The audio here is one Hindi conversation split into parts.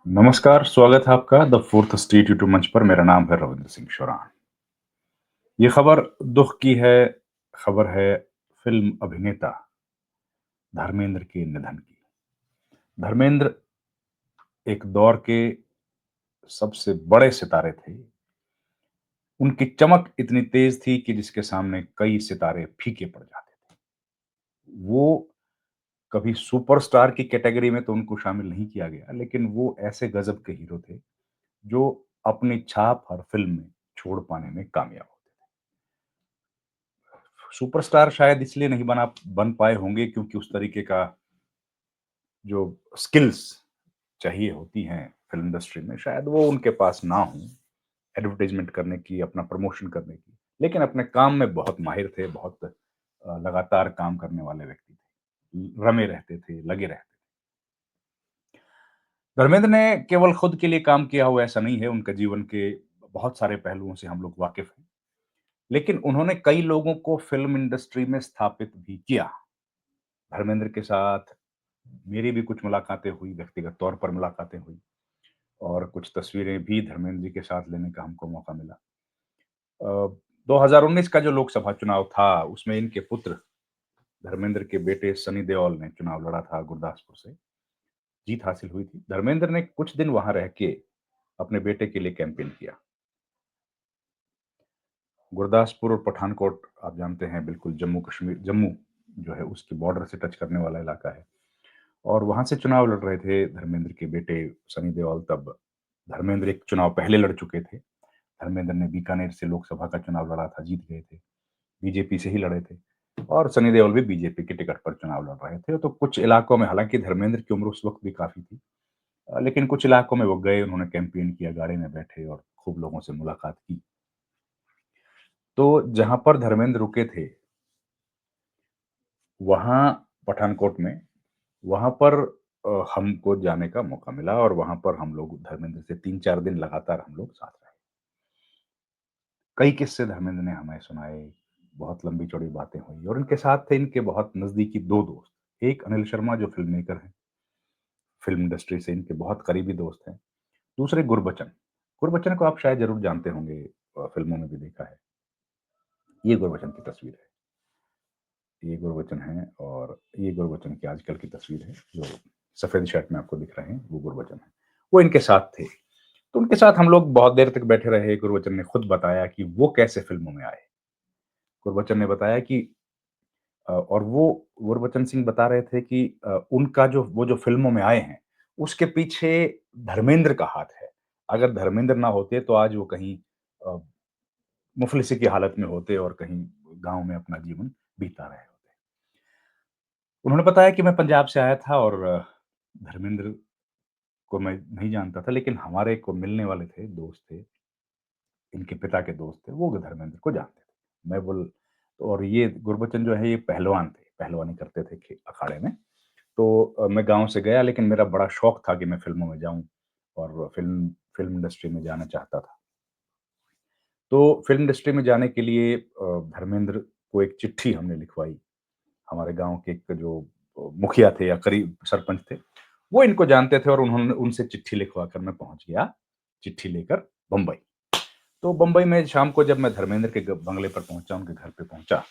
नमस्कार, स्वागत है आपका द फोर्थ स्टेट यूट्यूब मंच पर। मेरा नाम है रविंद्र सिंह शोरान। ये खबर दुख की है, खबर है फिल्म अभिनेता धर्मेंद्र के निधन की। धर्मेंद्र एक दौर के सबसे बड़े सितारे थे। उनकी चमक इतनी तेज थी कि जिसके सामने कई सितारे फीके पड़ जाते थे। वो कभी सुपरस्टार की कैटेगरी में तो उनको शामिल नहीं किया गया, लेकिन वो ऐसे गजब के हीरो थे जो अपनी छाप हर फिल्म में छोड़ पाने में कामयाब होते थे। सुपरस्टार शायद इसलिए नहीं बन पाए होंगे क्योंकि उस तरीके का जो स्किल्स चाहिए होती हैं फिल्म इंडस्ट्री में, शायद वो उनके पास ना हो एडवर्टाइजमेंट करने की, अपना प्रमोशन करने की। लेकिन अपने काम में बहुत माहिर थे, बहुत लगातार काम करने वाले व्यक्ति थे, रमे रहते थे, लगे रहते थे। धर्मेंद्र ने केवल खुद के लिए काम किया हो ऐसा नहीं है, उनके जीवन के बहुत सारे पहलुओं से हम लोग वाकिफ हैं। लेकिन उन्होंने कई लोगों को फिल्म इंडस्ट्री में स्थापित भी किया। धर्मेंद्र के साथ मेरी भी कुछ मुलाकातें हुई, व्यक्तिगत तौर पर मुलाकातें हुई और कुछ तस्वीरें भी धर्मेंद्र जी के साथ लेने का हमको मौका मिला। 2019 का जो लोकसभा चुनाव था, उसमें इनके पुत्र धर्मेंद्र के बेटे सनी देओल ने चुनाव लड़ा था गुरदासपुर से, जीत हासिल हुई थी। धर्मेंद्र ने कुछ दिन वहाँ रह के अपने बेटे के लिए कैंपेन किया। गुरदासपुर और पठानकोट आप जानते हैं, बिल्कुल जम्मू जो है उसकी बॉर्डर से टच करने वाला इलाका है। और वहाँ से चुनाव लड़ रहे थे धर्मेंद्र के बेटे सनी देओल तब। धर्मेंद्र एक चुनाव पहले लड़ चुके थे। धर्मेंद्र ने बीकानेर से लोकसभा का चुनाव लड़ा था, जीत गए थे। बीजेपी से ही लड़े थे और सनी देओल भी बीजेपी के टिकट पर चुनाव लड़ रहे थे। तो कुछ इलाकों में, हालाँकि धर्मेंद्र की उम्र उस वक़्त भी काफ़ी थी, लेकिन कुछ इलाकों में वो गए, उन्होंने कैंपेन किया, गाड़ी में बैठे और खूब लोगों से मुलाकात की। तो जहाँ पर धर्मेंद्र रुके थे, वहाँ पठानकोट में, वहाँ पर हमको जाने का मौका मिला और वहाँ पर हम लोग धर्मेंद्र से 3-4 दिन लगातार हम लोग साथ रहे। कई किस्से धर्मेंद्र ने हमें सुनाए, बहुत लंबी-चौड़ी बातें हुई और इनके साथ थे इनके बहुत नज़दीकी 2 दोस्त। एक अनिल शर्मा जो फ़िल्म मेकर हैं, फ़िल्म इंडस्ट्री से इनके बहुत करीबी दोस्त हैं। दूसरे गुरबचन। गुरबचन को आप शायद ज़रूर जानते होंगे, फ़िल्मों में भी देखा है। ये गुरबचन की तस्वीर है। ये गुरबचन है और ये गुरबचन की आजकल की तस्वीर है, जो सफ़ेद शर्ट में आपको दिख रहे हैं, वो गुरबचन है। वो इनके साथ थे। तो उनके साथ हम लोग बहुत देर तक बैठे रहे। गुरबचन ने खुद बताया कि वो कैसे फ़िल्मों में आए। गुरबचन ने बताया कि और वो गुरबचन सिंह बता रहे थे कि उनका जो फ़िल्मों में आए हैं, उसके पीछे धर्मेंद्र का हाथ है। अगर धर्मेंद्र ना होते तो आज वो कहीं अ, मुफ़लिसी की हालत में होते और कहीं गाँव में अपना जीवन बीता रहे होते। उन्होंने बताया कि मैं पंजाब से आया था और धर्मेंद्र को मैं नहीं जानता था, लेकिन हमारे को मिलने वाले थे, दोस्त थे, इनके पिता के दोस्त थे, वो धर्मेंद्र को जानते थे। मैं बोल और ये गुरबचन जो है ये पहलवान थे, पहलवानी करते थे अखाड़े में। तो मैं गाँव से गया, लेकिन मेरा बड़ा शौक था कि मैं फ़िल्मों में जाऊँ और फ़िल्म इंडस्ट्री में जाना चाहता था। तो फ़िल्म इंडस्ट्री में जाने के लिए धर्मेंद्र को एक चिट्ठी हमने लिखवाई। हमारे गाँव के एक जो मुखिया थे या करीब सरपंच थे, वो इनको जानते थे और उन्होंने उनसे चिट्ठी लिखवा कर मैं पहुँच गया, चिट्ठी लेकर बम्बई। तो बम्बई में शाम को जब मैं धर्मेंद्र के बंगले पर पहुँचा, उनके घर पे पहुँचा,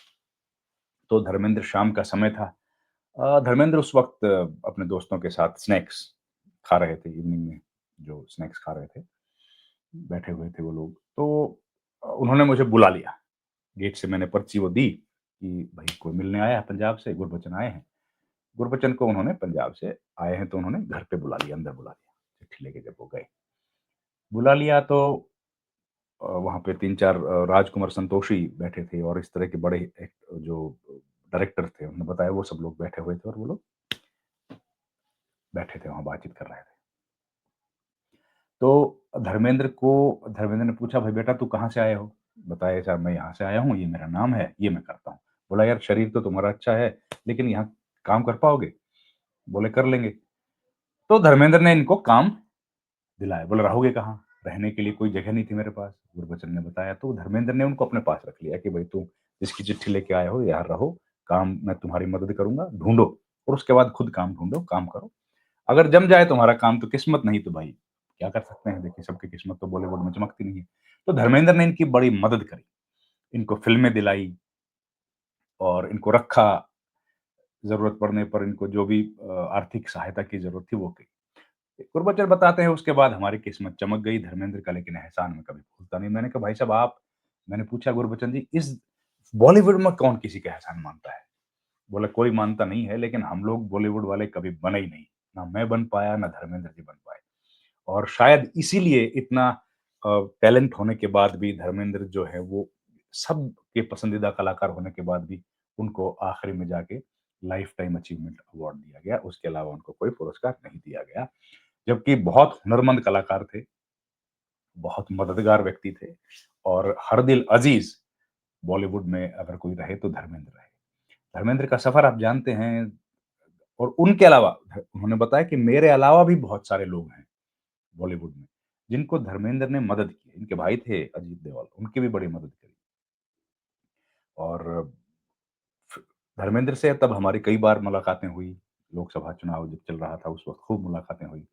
तो धर्मेंद्र शाम का समय था। धर्मेंद्र उस वक़्त अपने दोस्तों के साथ स्नैक्स खा रहे थे, इवनिंग में जो स्नैक्स खा रहे थे, बैठे हुए थे वो लोग। तो उन्होंने मुझे बुला लिया। गेट से मैंने पर्ची वो दी कि भई कोई मिलने आया है पंजाब से, गुरबचन आए हैं। गुरबचन को उन्होंने पंजाब से आए हैं तो उन्होंने घर पे बुला लिया, अंदर बुला लिया, चिट्ठी लेके जब वो गए। बुला लिया तो वहाँ पे 3-4 राजकुमार संतोषी बैठे थे और इस तरह के बड़े एक जो डायरेक्टर थे, उन्होंने बताया वो सब लोग बैठे हुए थे और वो लोग बैठे थे वहाँ बातचीत कर रहे थे। तो धर्मेंद्र ने पूछा, "भाई बेटा तू कहाँ से आए हो?" बताया, "साहब मैं यहाँ से आया हूँ, ये मेरा नाम है, ये मैं करता हूँ।" बोला, "यार शरीर तो तुम्हारा अच्छा है, लेकिन यहाँ काम कर पाओगे?" बोले, "कर लेंगे।" तो धर्मेंद्र ने इनको काम दिलाया। बोला, "रहोगे कहाँ?" रहने के लिए कोई जगह नहीं थी मेरे पास, गुरबचन ने बताया। तो धर्मेंद्र ने उनको अपने पास रख लिया कि भई तुम जिसकी चिट्ठी लेके आए हो यहाँ रहो, काम मैं तुम्हारी मदद करूँगा, ढूँढो और उसके बाद खुद काम ढूँढो, काम करो। अगर जम जाए तुम्हारा काम तो किस्मत, नहीं तो भाई क्या कर सकते हैं, देखिए सबकी किस्मत तो बॉलीवुड में चमकती नहीं है। तो धर्मेंद्र ने इनकी बड़ी मदद करी, इनको फ़िल्में दिलाई और इनको रखा, ज़रूरत पड़ने पर इनको जो भी आर्थिक सहायता की ज़रूरत थी वो की। गुरबचन बताते हैं उसके बाद हमारी किस्मत चमक गई, धर्मेंद्र का लेकिन एहसान मैं कभी भूलता नहीं। मैंने कहा भाई साहब आप, मैंने पूछा गुरबचन जी इस बॉलीवुड में कौन किसी का एहसान मानता है? बोला कोई मानता नहीं है, लेकिन हम लोग बॉलीवुड वाले कभी बने ही नहीं। ना मैं बन पाया, ना धर्मेंद्र जी बन पाए। और शायद इसीलिए इतना टैलेंट होने के बाद भी धर्मेंद्र जो है वो सबके पसंदीदा कलाकार होने के बाद भी उनको आखिरी में जाके लाइफ टाइम अचीवमेंट अवार्ड दिया गया। उसके अलावा उनको कोई पुरस्कार नहीं दिया गया। जबकि बहुत हुनरमंद कलाकार थे, बहुत मददगार व्यक्ति थे और हर दिल अज़ीज़ बॉलीवुड में अगर कोई रहे तो धर्मेंद्र रहे। धर्मेंद्र का सफ़र आप जानते हैं। और उनके अलावा उन्होंने बताया कि मेरे अलावा भी बहुत सारे लोग हैं बॉलीवुड में, जिनको धर्मेंद्र ने मदद की है। इनके भाई थे अजीत देओल, उनकी भी बड़ी मदद करी। और फ धर्मेंद्र से तब हमारी कई बार मुलाकातें हुई, लोकसभा चुनाव जब चल रहा था उस वक़्त खूब मुलाकातें हुई।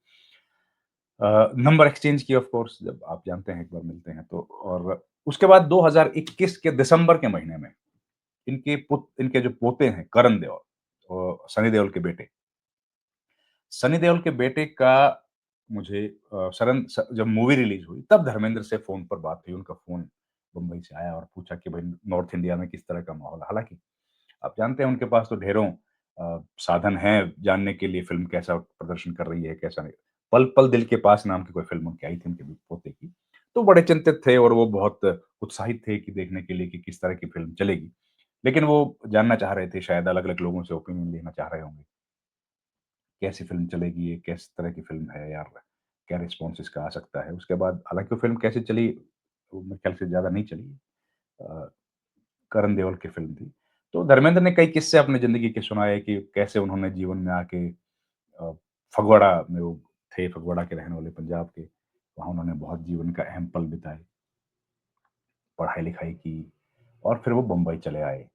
नंबर एक्सचेंज की ऑफ कोर्स, जब आप जानते हैं एक बार मिलते हैं तो। और उसके बाद 2021 के दिसंबर के महीने में इनके जो पोते हैं करण देओल, सनी देओल के बेटे। सनी देओल के बेटे का मुझे जब मूवी रिलीज़ हुई तब धर्मेंद्र से फ़ोन पर बात हुई। उनका फ़ोन बम्बई से आया और पूछा कि भाई नॉर्थ इंडिया में किस तरह का माहौल है? हालाँकि आप जानते हैं उनके पास तो ढेरों साधन हैं जानने के लिए फ़िल्म कैसा प्रदर्शन कर रही है, कैसा नहीं। पल पल दिल के पास नाम की कोई फ़िल्म उनकी आई थी उनके भी पोते की। तो बड़े चिंतित थे और वो बहुत उत्साहित थे कि देखने के लिए कि किस तरह की फ़िल्म चलेगी। लेकिन वो जानना चाह रहे थे, शायद अलग-अलग लोगों से ओपिनियन लेना चाह रहे होंगे। कैसी फ़िल्म चलेगी ये, किस तरह की फ़िल्म है यार, क्या रिस्पॉन्स इसका आ सकता है? उसके बाद हालाँकि वो फ़िल्म कैसे चली, वो मेरे ख्याल से ज़्यादा नहीं चली। अ, करण देओल की फ़िल्म थी। तो धर्मेंद्र ने कई किस्से अपनी ज़िंदगी के सुनाए कि कैसे उन्होंने जीवन में आके फगवाड़ा में वो थे, फगवाड़ा के रहने वाले पंजाब के। वहाँ उन्होंने बहुत जीवन का अहम पल बिताए, पढ़ाई-लिखाई की और फिर वो बम्बई चले आए।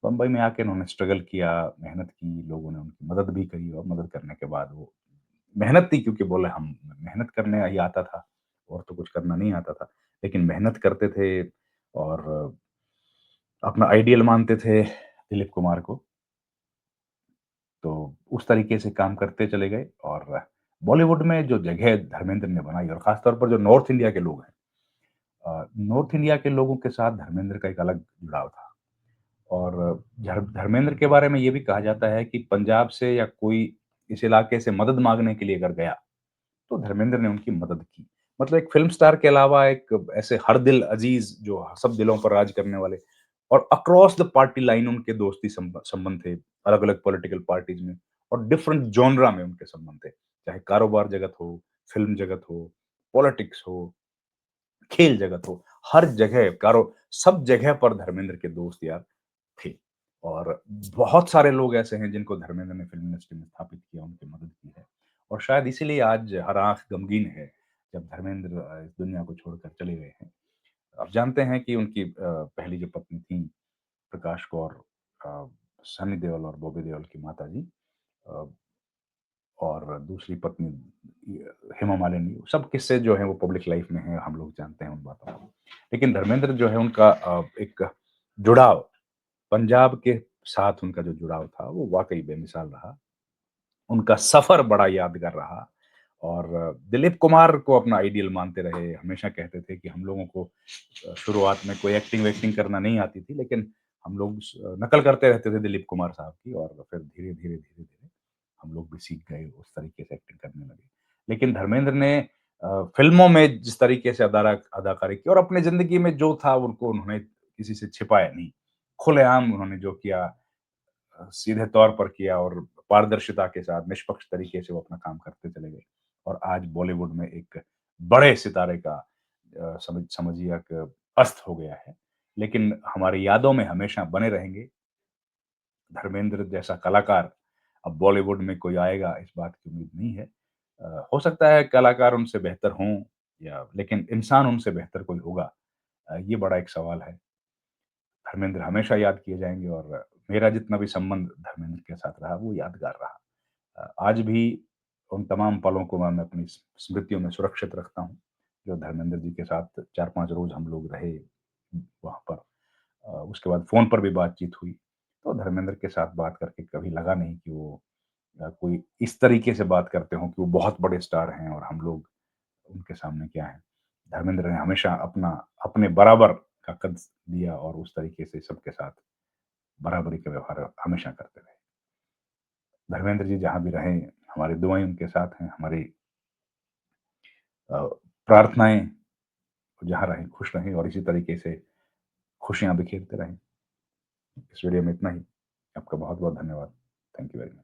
बम्बई में आके उन्होंने स्ट्रगल किया, मेहनत की, लोगों ने उनकी मदद भी करी और मदद करने के बाद वो मेहनत थी, क्योंकि बोले हम मेहनत करने ही आता था और तो कुछ करना नहीं आता था। लेकिन मेहनत करते थे और अपना आइडियल मानते थे दिलीप कुमार को। तो उस तरीके से काम करते चले गए और बॉलीवुड में जो जगह धर्मेंद्र ने बनाई और ख़ास तौर पर जो नॉर्थ इंडिया के लोग हैं, नॉर्थ इंडिया के लोगों के साथ धर्मेंद्र का एक अलग जुड़ाव था। और धर्मेंद्र के बारे में ये भी कहा जाता है कि पंजाब से या कोई इस इलाके से मदद माँगने के लिए अगर गया, तो धर्मेंद्र ने उनकी मदद की। मतलब एक फ़िल्म स्टार के अलावा एक ऐसे हर दिल अज़ीज़ जो सब दिलों पर राज करने वाले और अक्रॉस द पार्टी लाइन उनके दोस्ती संबंध थे, अलग-अलग पॉलिटिकल पार्टीज़ में और डिफरेंट जॉनरा में उनके संबंध थे। चाहे कारोबार जगत हो, फ़िल्म जगत हो, पॉलिटिक्स हो, खेल जगत हो, हर जगह सब जगह पर धर्मेंद्र के दोस्त यार थे। और बहुत सारे लोग ऐसे हैं जिनको धर्मेंद्र ने फ़िल्म इंडस्ट्री में स्थापित किया, उनकी मदद की है। और शायद इसीलिए आज हर आँख गमगीन है, जब धर्मेंद्र इस दुनिया को छोड़कर चले गए हैं। आप जानते हैं कि उनकी पहली जो पत्नी थीं, प्रकाश कौर, अ, सनी देओल और बॉबी देओल की माताजी, अ, और दूसरी पत्नी हेमा मालिनी, सब किस्से जो हैं वो पब्लिक लाइफ़ में हैं, हम लोग जानते हैं उन बातों को। लेकिन धर्मेंद्र जो है उनका एक जुड़ाव, पंजाब के साथ उनका जो जुड़ाव था, वो वाक़ई बेमिसाल रहा। उनका सफ़र बड़ा यादगार रहा और दिलीप कुमार को अपना आइडियल मानते रहे, हमेशा कहते थे कि हम लोगों को शुरुआत में कोई एक्टिंग-वैक्टिंग करना नहीं आती थी, लेकिन हम लोग नकल करते रहते थे दिलीप कुमार साहब की और फिर धीरे-धीरे, धीरे-धीरे हम लोग भी सीख गए, उस तरीके से एक्टिंग करने लगे। लेकिन धर्मेंद्र ने फ़िल्मों में जिस तरीके से अदाकारी की और अपनी ज़िंदगी में जो था उनको उन्होंने किसी से छिपाया नहीं। खुलेआम उन्होंने जो किया, सीधे तौर पर किया और पारदर्शिता के साथ निष्पक्ष तरीके से वो अपना काम करते चले गए। और आज बॉलीवुड में एक बड़े सितारे का समझिए एक अस्त हो गया है। लेकिन हमारी यादों में हमेशा बने रहेंगे। धर्मेंद्र जैसा कलाकार अब बॉलीवुड में कोई आएगा इस बात की उम्मीद नहीं है। हो सकता है कलाकार उनसे बेहतर हों, या लेकिन इंसान उनसे बेहतर कोई होगा, ये बड़ा एक सवाल है। धर्मेंद्र हमेशा याद किए जाएँगे और मेरा जितना भी संबंध धर्मेंद्र के साथ रहा वो यादगार रहा। आज भी उन तमाम पलों को मैं अपनी स्मृतियों में सुरक्षित रखता हूँ, जो धर्मेंद्र जी के साथ 4-5 रोज़ हम लोग रहे वहाँ पर। उसके बाद फ़ोन पर भी बातचीत हुई, तो धर्मेंद्र के साथ बात करके कभी लगा नहीं कि वो कोई इस तरीके से बात करते हों कि वो बहुत बड़े स्टार हैं और हम लोग उनके सामने क्या हैं। धर्मेंद्र ने हमेशा अपने बराबर का कद दिया और उस तरीके से सबके साथ बराबरी का व्यवहार हमेशा करते रहे। धर्मेंद्र जी जहाँ भी रहें, हमारी दुआएँ उनके साथ हैं, हमारी अ, प्रार्थनाएँ जहाँ रहें, खुश रहें और इसी तरीके से खुशियाँ बिखेरते रहें। इस वीडियो में इतना ही। आपका बहुत-बहुत धन्यवाद। Thank you very much.